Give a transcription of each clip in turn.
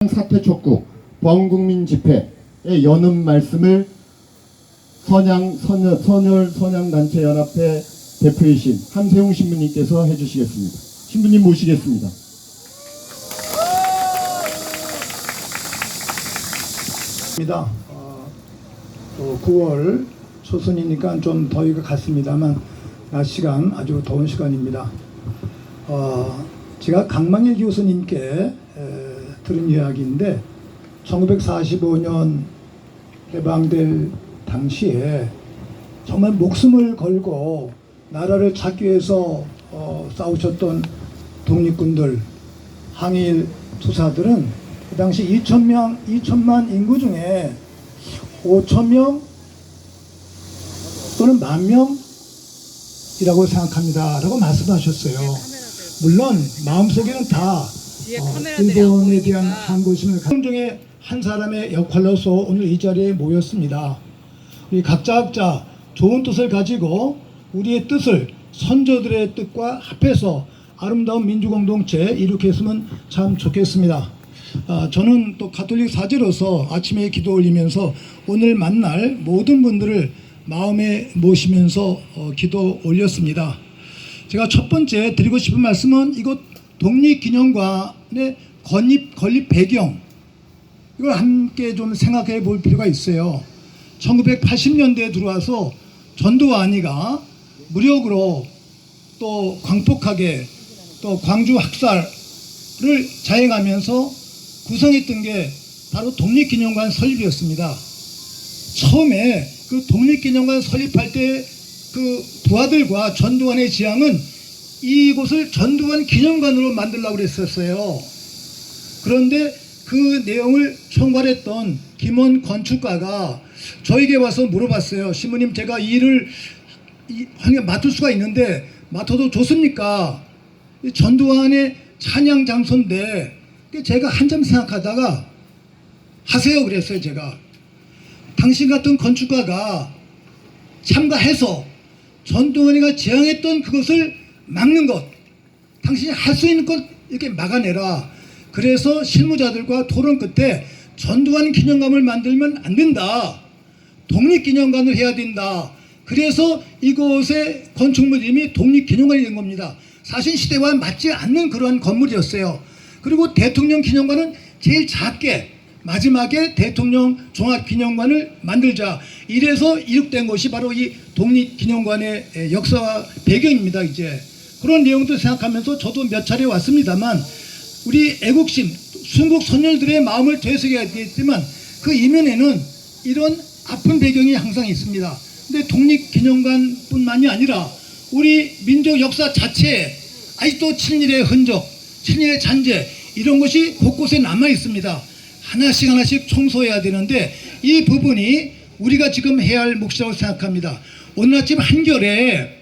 사퇴 촉구 범국민 집회에 여는 말씀을 선열선양단체연합회 대표이신 함세웅 신부님께서 해주시겠습니다. 신부님 모시겠습니다. 또 9월 초순이니까 좀 더위가 갔습니다만 낮 시간 아주 더운 시간입니다. 제가 강만일 교수님께 들은 이야기인데 1945년 해방될 당시에 정말 목숨을 걸고 나라를 찾기 위해서 싸우셨던 독립군들, 항일 투사들은 그 당시 2천만 인구 중에 5천명 또는 10,000명이라고 생각합니다 라고 말씀하셨어요. 물론 마음속에는 다 일본에 대한 항고심을 가진 중에 한 사람의 역할로서 오늘 이 자리에 모였습니다. 우리 각자 좋은 뜻을 가지고 우리의 뜻을 선조들의 뜻과 합해서 아름다운 민주공동체 일으켰으면 참 좋겠습니다. 저는 또 가톨릭 사제로서 아침에 기도 올리면서 오늘 만날 모든 분들을 마음에 모시면서 기도 올렸습니다. 제가 첫 번째 드리고 싶은 말씀은 이곳 독립기념관의 건립 배경, 이걸 함께 좀 생각해 볼 필요가 있어요. 1980년대에 들어와서 전두환이가 무력으로 또 광폭하게 또 광주 학살을 자행하면서 구성했던 게 바로 독립기념관 설립이었습니다. 처음에 그 독립기념관 설립할 때 그 부하들과 전두환의 지향은 이곳을 전두환 기념관으로 만들려고 그랬었어요. 그런데 그 내용을 총괄했던 김원 건축가가 저에게 와서 물어봤어요. 신부님, 제가 이 일을 맡을 수가 있는데 맡아도 좋습니까? 전두환의 찬양 장소인데 제가 한참 생각하다가 하세요 그랬어요. 제가 당신 같은 건축가가 참가해서 전두환이가 지향했던 그것을 막는 것, 당신이 할 수 있는 것 이렇게 막아내라. 그래서 실무자들과 토론 끝에 전두환 기념관을 만들면 안 된다, 독립기념관을 해야 된다. 그래서 이곳의 건축물 이름이 독립기념관이 된 겁니다. 사실 시대와 맞지 않는 그러한 건물이었어요. 그리고 대통령 기념관은 제일 작게 마지막에 대통령 종합기념관을 만들자, 이래서 이룩된 것이 바로 이 독립기념관의 역사와 배경입니다. 이제 그런 내용도 생각하면서 저도 몇 차례 왔습니다만 우리 애국심, 순국 선열들의 마음을 되새겨야겠지만 그 이면에는 이런 아픈 배경이 항상 있습니다. 근데 독립기념관뿐만이 아니라 우리 민족 역사 자체에 아직도 친일의 흔적, 친일의 잔재, 이런 것이 곳곳에 남아 있습니다. 하나씩 청소해야 되는데 이 부분이 우리가 지금 해야 할 몫이라고 생각합니다. 오늘 아침 한겨레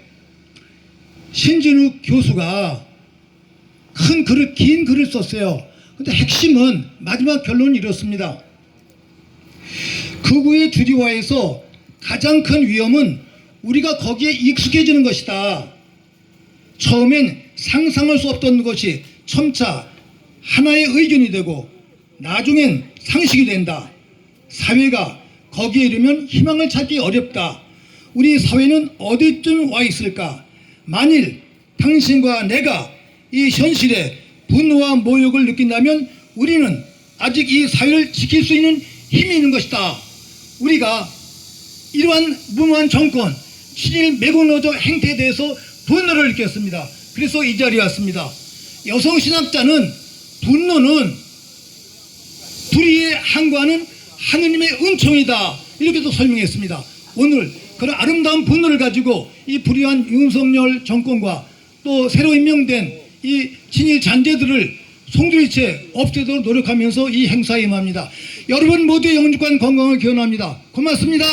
신진욱 교수가 긴 글을 썼어요. 근데 핵심은 마지막 결론은 이렇습니다. 극우의 주류화에서 가장 큰 위험은 우리가 거기에 익숙해지는 것이다. 처음엔 상상할 수 없던 것이 점차 하나의 의견이 되고 나중엔 상식이 된다. 사회가 거기에 이르면 희망을 찾기 어렵다. 우리 사회는 어디쯤 와 있을까? 만일 당신과 내가 이 현실에 분노와 모욕을 느낀다면 우리는 아직 이 사회를 지킬 수 있는 힘이 있는 것이다. 우리가 이러한 무모한 정권, 친일 매국노조 행태에 대해서 분노를 느꼈습니다. 그래서 이 자리에 왔습니다. 여성신학자는 분노는 불의에 항거하는 하느님의 은총이다, 이렇게도 설명했습니다. 오늘 그런 아름다운 분노를 가지고 이 불의한 윤석열 정권과 또 새로 임명된 이 친일 잔재들을 송두리째 없애도록 노력하면서 이 행사에 임합니다. 여러분 모두의 영육간 건강을 기원합니다. 고맙습니다.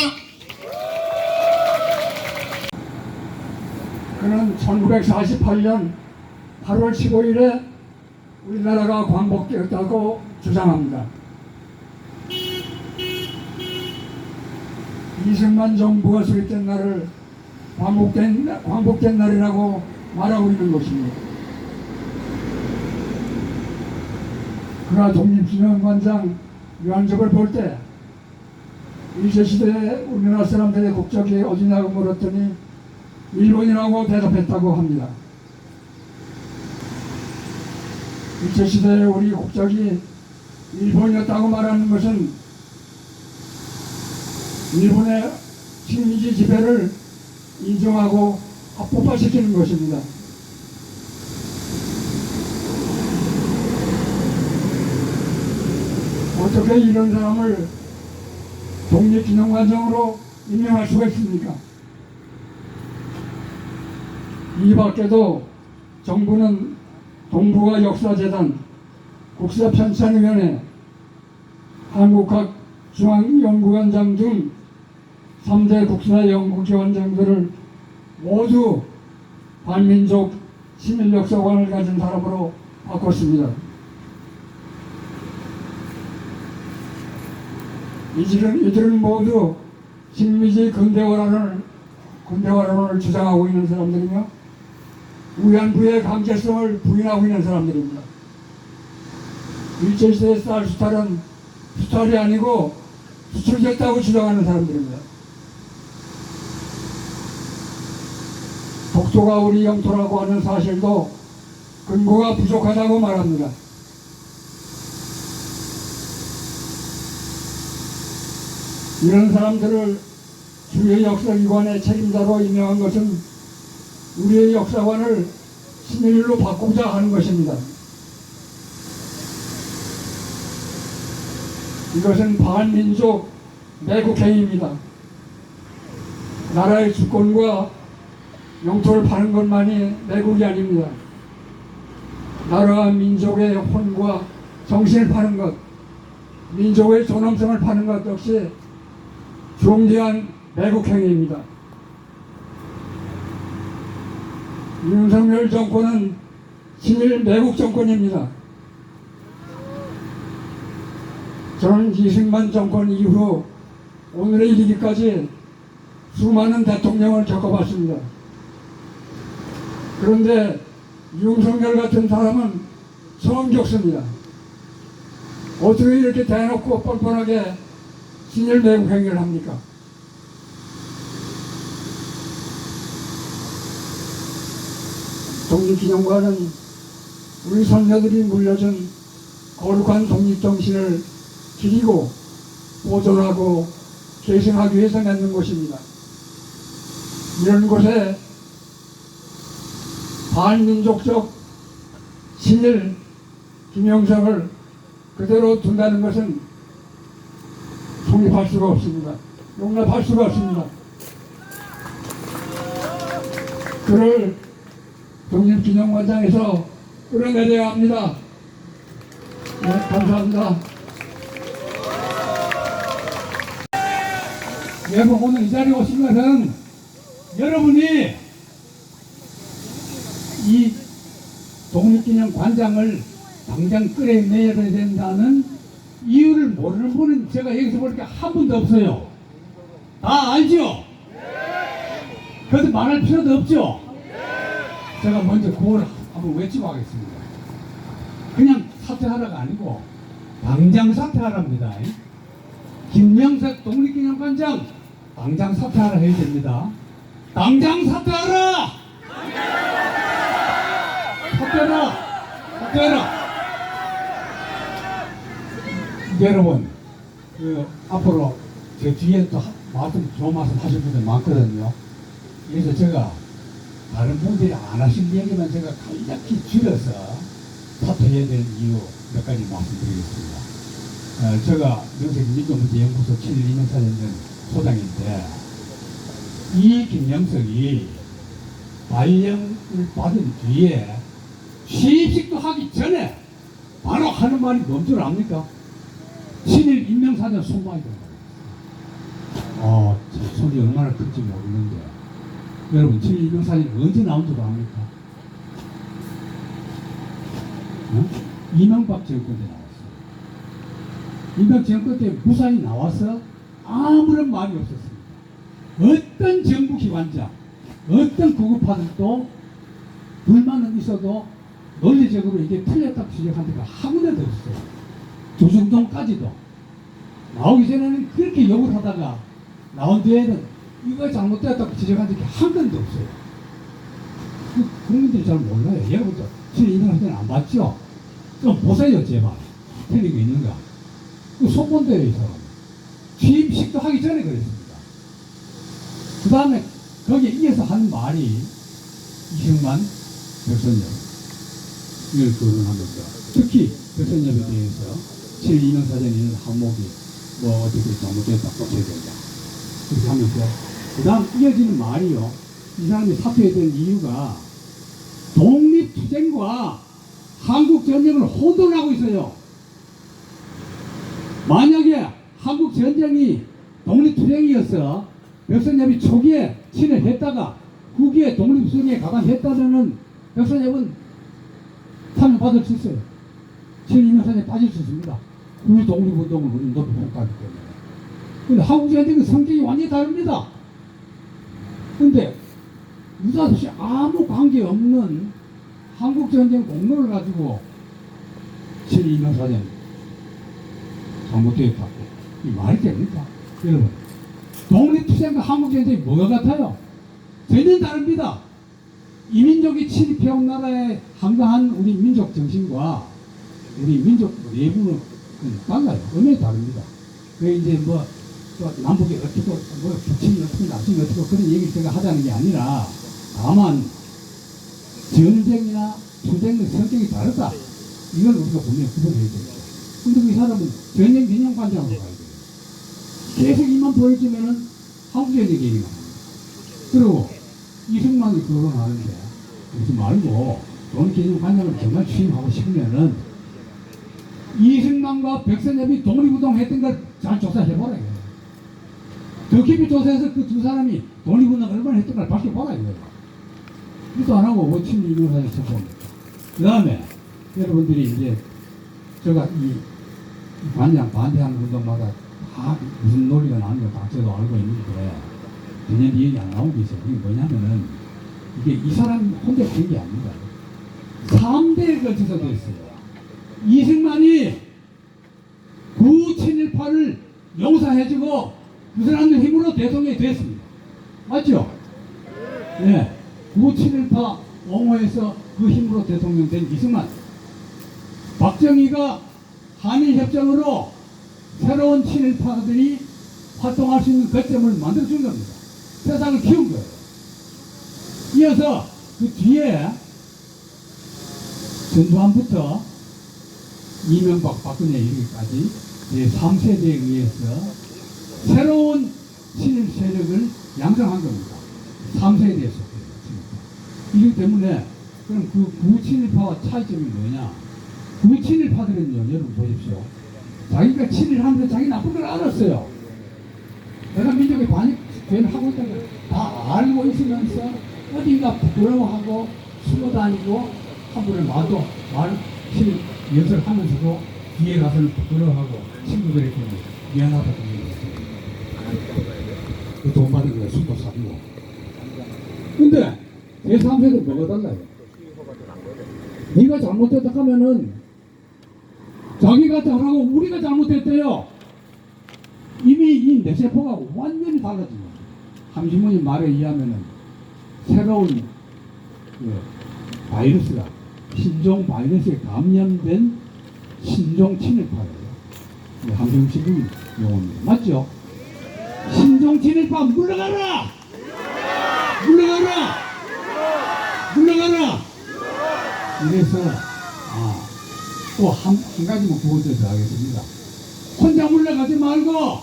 그는 1948년 8월 15일에 우리나라가 광복되었다고 주장합니다. 이승만 정부가 수립된 날을 광복된 날이라고 말하고 있는 것입니다. 그가 독립기념관장 유한적을 볼 때 일제시대에 우리나라 사람들의 국적이 어디냐고 물었더니 일본이라고 대답했다고 합니다. 일제시대에 우리 국적이 일본이었다고 말하는 것은 일본의 식민지 지배를 인정하고 합법화시키는 것입니다. 어떻게 이런 사람을 독립기념관장으로 임명할 수가 있습니까? 이 밖에도 정부는 동북아 역사재단, 국사편찬위원회, 한국학중앙연구원장 등 3대 국사연구기관장들을 모두 반민족 시민역사관을 가진 사람으로 바꿨습니다. 이들은 모두 식민지 근대화론을 주장하고 있는 사람들이며 위안부의 강제성을 부인하고 있는 사람들입니다. 일제시대의 쌀 수탈은 수탈이 아니고 수출됐다고 주장하는 사람들입니다. 독도가 우리 영토라고 하는 사실도 근거가 부족하다고 말합니다. 이런 사람들을 주요 역사기관의 책임자로 임명한 것은 우리의 역사관을 신일로 바꾸자 하는 것입니다. 이것은 반민족 매국행위입니다. 나라의 주권과 영토를 파는 것만이 매국이 아닙니다. 나라와 민족의 혼과 정신을 파는 것, 민족의 존엄성을 파는 것 역시 중대한 매국행위입니다. 윤석열 정권은 친일 매국 정권입니다. 저는 이승만 정권 이후 오늘에 이르기까지 수많은 대통령을 겪어봤습니다. 그런데 윤석열 같은 사람은 처음 겪습니다. 어떻게 이렇게 대놓고 뻔뻔하게 친일 매국 행위를 합니까? 독립기념관은 우리 선녀들이 물려준 거룩한 독립정신을 기리고 보존하고 계승하기 위해서 만든 곳입니다. 이런 곳에 반민족적 친일 김영석을 그대로 둔다는 것은 성립할 수가 없습니다. 용납할 수가 없습니다. 그를 독립기념관장에서 끌어내려야 합니다. 네, 감사합니다. 여러분 오늘 이 자리에 오신 것은 여러분이 이 독립기념관장을 당장 끌어내야 된다는 이유를 모르는 분은 제가 여기서 보니까 한 분도 없어요. 다 알죠? 그래도 말할 필요도 없죠? 제가 먼저 구호를 한번 외치고 하겠습니다. 그냥 사퇴하라가 아니고 당장 사퇴하랍니다. 김영석 독립기념관장 당장 사퇴하라 해야 됩니다. 당장 사퇴하라! 사퇴하라! 사퇴하라! 여러분, 앞으로 제 뒤에 또 좋은 말씀 하실 분들 많거든요. 그래서 제가 다른 분들이 안 하신 얘기만 제가 간략히 줄여서 사퇴해야 될 이유 몇 가지 말씀드리겠습니다. 제가 명색민족문제연구소 친일 인명사전전 소장인데 이 김영석이 발령을 받은 뒤에 취임식도 하기 전에 바로 하는 말이 뭔 줄 압니까? 친일 인명사전 손봐야 된다. 제 손이 얼마나 큰지 모르는데 여러분 친일 인명사전이 언제 나온 줄 압니까? 이명박 정권 때 나왔어요. 이명박 정권 때 무사히 나와서 아무런 말이 없었습니다. 어떤 정부기관장, 어떤 구급파들도 불만은 있어도 논리적으로 이게 틀렸다고 지적한 데가 한 군데도 없어요. 조정동까지도 나오기 전에는 그렇게 욕을 하다가 나온 뒤에는 이거 잘못되었다고 지적한 적이 한 번도 없어요. 그 국민들이 잘 몰라요. 여러분들 지금 인정할 때는 안 봤죠? 좀 보세요 제발. 틀린 거 있는가? 그 속본대요 이 사람. 취임식도 하기 전에 그랬습니다. 그 다음에 거기에 이어서 하는 말이 이승만, 백선엽 이걸 거론하면서 특히 백선엽에 대해서 7.2년 사전에 있는 한목이 뭐 어떻게 잘못됐다 고쳐야 된다 그렇게 하면서 그 다음 이어지는 말이요. 이 사람이 사퇴해야 된 이유가 독립투쟁과 한국전쟁을 혼돈하고 있어요. 만약에 한국전쟁이 독립투쟁이었어 백선엽이 초기에 친을 했다가 후기에 독립투쟁에 가담했다면 백선엽은 사면 받을 수 있어요. 7.2년 사전에 빠질 수 있습니다. 우리 독립운동을 우리 높이 평가하기 때문에. 근데 한국전쟁은 성격이 완전히 다릅니다. 근데 느닷없이 아무 관계없는 한국전쟁 공로를 가지고 7.2년 사전 잘못되었다고 이 말이 됩니까? 여러분 독립투쟁과 한국전쟁이 뭐가 같아요? 전혀 다릅니다. 이민족이 침입해온 나라의 한가한 우리 민족 정신과 우리 민족 내부는 달라요. 엄연히 다릅니다. 그 이제 뭐 남북이 어떻고 뭐 북침이 어떻고 남침이 어떻고 그런 얘기를 제가 하자는 게 아니라 다만 전쟁이나 투쟁의 성격이 다르다. 이걸 우리가 분명히 구분해야 됩니다. 근데 이 사람은 전쟁 기념관장으로 가야 돼요. 계속 이만 보여주면은 한국전쟁 얘기가 나옵니다. 그리고 이승만이 거론하는데 그러지 말고 독립기념관장을 정말 취임하고 싶으면은 이승만과 백선엽이 독립운동 했던 걸 잘 조사해보라 이거예요. 더 깊이 조사해서 그 두 사람이 독립운동 얼마나 했던 걸 밝혀보라 이거예요. 그것도 안 하고 7.2년 사진 쳐봅니다. 그 다음에 여러분들이 이제 제가 이 관장 반대하는 운동마다 다 무슨 논리가 나오는 걸 다 저도 알고 있는데 전혀 이해가 안 나온 게 있어요. 그게 뭐냐면은 이게 이 사람이 혼자 된 게 아닙니다. 3대에 걸쳐서 됐어요. 이승만이 9718을 용서해주고 그 사람들 힘으로 대통령이 됐습니다. 맞죠? 네. 9718 옹호해서 그 힘으로 대통령 된 이승만. 박정희가 한일협정으로 새로운 친일파들이 활동할 수 있는 거점을 만들어준 겁니다. 세상을 키운 거예요. 이어서 그 뒤에 전두환부터 이명박, 박근혜 이르기까지 제3세대에 의해서 새로운 친일 세력을 양성한 겁니다. 3세대에 속해요. 이기 때문에 그럼 그 구친일파와 차이점이 뭐냐? 구친일파들은요, 여러분 보십시오. 자기가 친일하면서 자기 나쁜 걸 알았어요. 내가 민족의 반역죄를 하고 있다는 걸 다 알고 있으면서 어딘가 부끄러워하고 숨어 다니고 한 분을 마도 친일 연설을 하면서도 뒤에 가서는 부끄러워하고 친구들에게 미안하다고 얘기했어요. 그 돈 받은 거에 술도 사주고. 근데 제3세는 뭐가 달라요? 네가 잘못했다 하면은 자기가 잘하고 우리가 잘못했대요. 이미 이 뇌세포가 완전히 달라집니다. 함시문이 말에 의하면은 새로운 그 바이러스가 신종 바이러스에 감염된 신종 친일파예요. 함시문 신부님 용어입니다. 맞죠? 신종 친일파 물러가라! 물러가라! 물러가라! 이래서 또 한 가지만 구분해서 하겠습니다. 혼자 물러가지 말고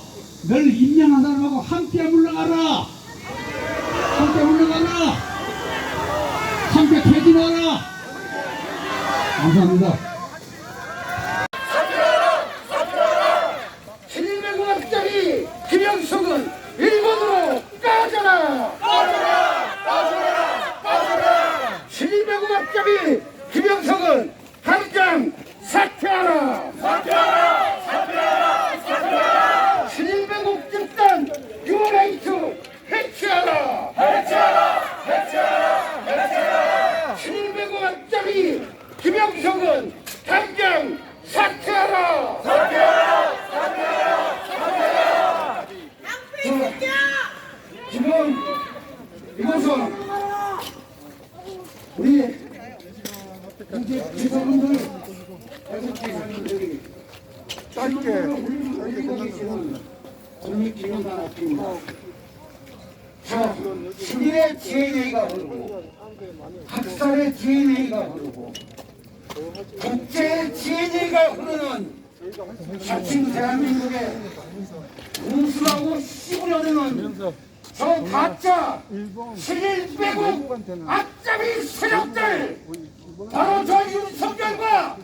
너를 임명한 사람하고 함께 물러가라. 함께 물러가라. 함께 퇴진하라. 감사합니다. 친일맹국학자리 김영석은 일본으로 빠져라! 빠져라! 빠져라! 빠져라! 친일맹국학자리 김영석은 당장 사퇴하라! 사퇴하라! 사퇴하라! 사퇴하라! 친일맹국 집단 유라이트 해체하라! 해체하라! 해체하라! 해체하라! 친일맹국학자리 김영석은 독립기념관 앞입니다. 자, 신일의 DNA가 흐르고 학살의 DNA가 흐르고 국제의 DNA가 흐르는 자칭 대한민국의 우수하고 씨부려내는 저 가짜 신일 빼고 앞잡이 세력들 바로 저 윤석열과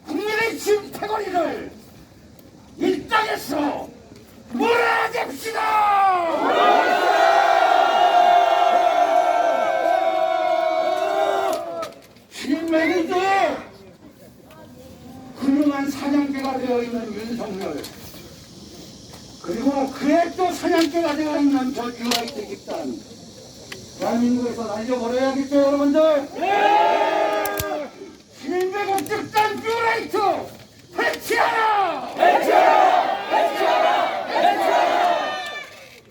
국민의 심패거리를 이 땅에서 몰아냅시다! 신일맹인조에 훌륭한 사냥개가 되어있는 윤석열, 그리고 그의 또 사냥개가 되어있는 저 뉴라이트 집단, 대한민국에서 날려버려야겠죠, 여러분들? 신일매국 집단 뉴라이트 해체하라!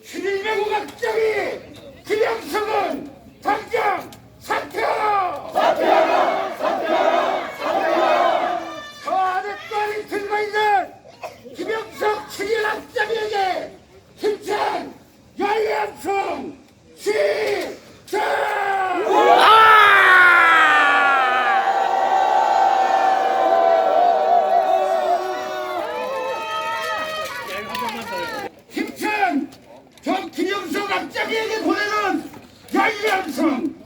신일매국 악장이 김영석은 당장 사퇴하라! 저 아랫발이 들고있는 김영석 신일 악장에게 힘찬 열연성 시작! 힘찬 저 김영석 악장에게 보내는 열연성